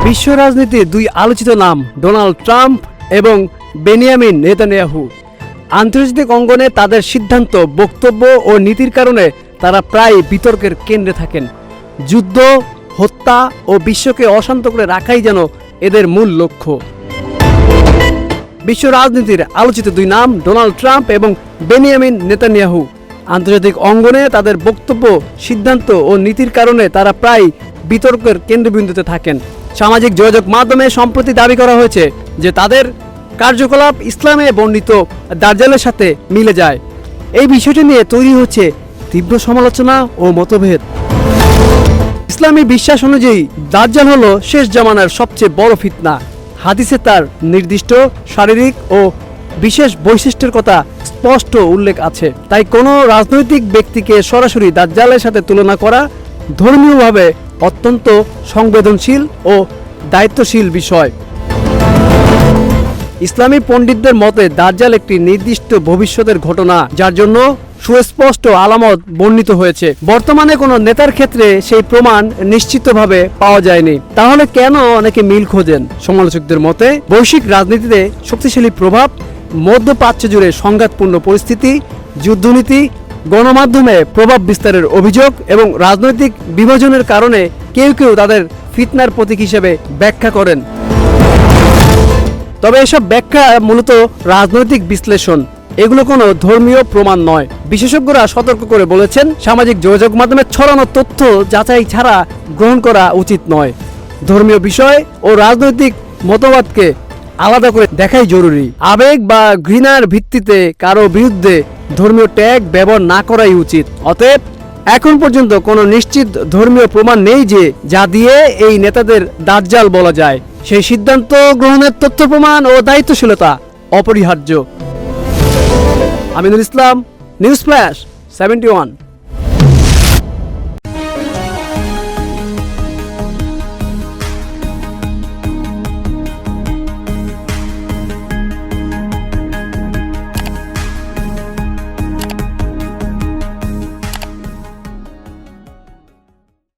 বিশ্ব রাজনীতির দুই আলোচিত নাম ডোনাল্ড ট্রাম্প এবং বেনিয়ামিন নেতানিয়াহু। আন্তর্জাতিক অঙ্গনে তাদের সিদ্ধান্ত, বক্তব্য ও নীতির কারণে তারা প্রায় বিতর্কের কেন্দ্রে থাকেন। যুদ্ধ, হত্যা ও বিশ্বকে অশান্ত করে রাখাই যেন এদের মূল লক্ষ্য। বিশ্ব রাজনীতির আলোচিত দুই নাম ডোনাল্ড ট্রাম্প এবং বেনিয়ামিন নেতানিয়াহু। আন্তর্জাতিক অঙ্গনে তাদের বক্তব্য, সিদ্ধান্ত ও নীতির কারণে তারা প্রায় বিতর্কের কেন্দ্রবিন্দুতে থাকেন। সামাজিক যোগাযোগ মাধ্যমে সম্প্রতি দাবি করা হয়েছে যে তাদের কার্যকলাপ ইসলামে বর্ণিত দাজ্জালের সাথে মিলে যায়। এই বিষয়টি নিয়ে তৈরি হচ্ছে তীব্র সমালোচনা ও মতভেদ। ইসলামী বিশ্বাস অনুযায়ী দাজ্জাল হলো শেষ জামানার সবচেয়ে বড় ফিতনা। হাদিসে তার নির্দিষ্ট শারীরিক ও বিশেষ বৈশিষ্ট্যের কথা স্পষ্ট উল্লেখ আছে। তাই কোনো রাজনৈতিক ব্যক্তিকে সরাসরি দাজ্জালের সাথে তুলনা করা ধর্মীয়ভাবে অত্যন্ত সংবেদনশীল ও দায়িত্বশীল বিষয়। ইসলামী পণ্ডিতদের মতে দাজ্জাল একটি নির্দিষ্ট ভবিষ্যতের ঘটনা, যার জন্য সুস্পষ্ট আলামত বর্ণিত হয়েছে। বর্তমানে কোনো নেতার ক্ষেত্রে সেই প্রমাণ নিশ্চিতভাবে পাওয়া যায়নি। তাহলে কেন অনেকে মিল খোঁজেন? সমালোচকদের মতে বৈশ্বিক রাজনীতিতে শক্তিশালী প্রভাব, মধ্যপ্রাচ্য জুড়ে সংঘাতপূর্ণ পরিস্থিতি, যুদ্ধনীতি, গণমাধ্যমে প্রভাব বিস্তারের অভিযোগ এবং রাজনৈতিক বিভাজনের কারণে কেউ কেউ তাদের ফিতনার প্রতীক হিসেবে ব্যাখ্যা করেন। তবে এসব ব্যাখ্যা মূলত রাজনৈতিক বিশ্লেষণ, এগুলো কোনো ধর্মীয় প্রমাণ নয়। বিশেষজ্ঞরা সতর্ক করে বলেছেন, সামাজিক যোগাযোগ মাধ্যমে ছড়ানো তথ্য যাচাই ছাড়া গ্রহণ করা উচিত নয়। ধর্মীয় বিষয় ও রাজনৈতিক মতবাদকে আলাদা করে দেখাই জরুরি। আবেগ বা ঘৃণার ভিত্তিতে কারো বিরুদ্ধে ধর্মীয় ট্যাগ ব্যবহার না করাই উচিত। অতএব এখন পর্যন্ত কোনো নিশ্চিত ধর্মীয় প্রমাণ নেই যে যা দিয়ে এই নেতাদের দাজ্জাল বলা যায়। সেই সিদ্ধান্ত গ্রহণের তথ্য প্রমাণ ও দায়িত্বশীলতা অপরিহার্য। Aminul Islam, news flash 71।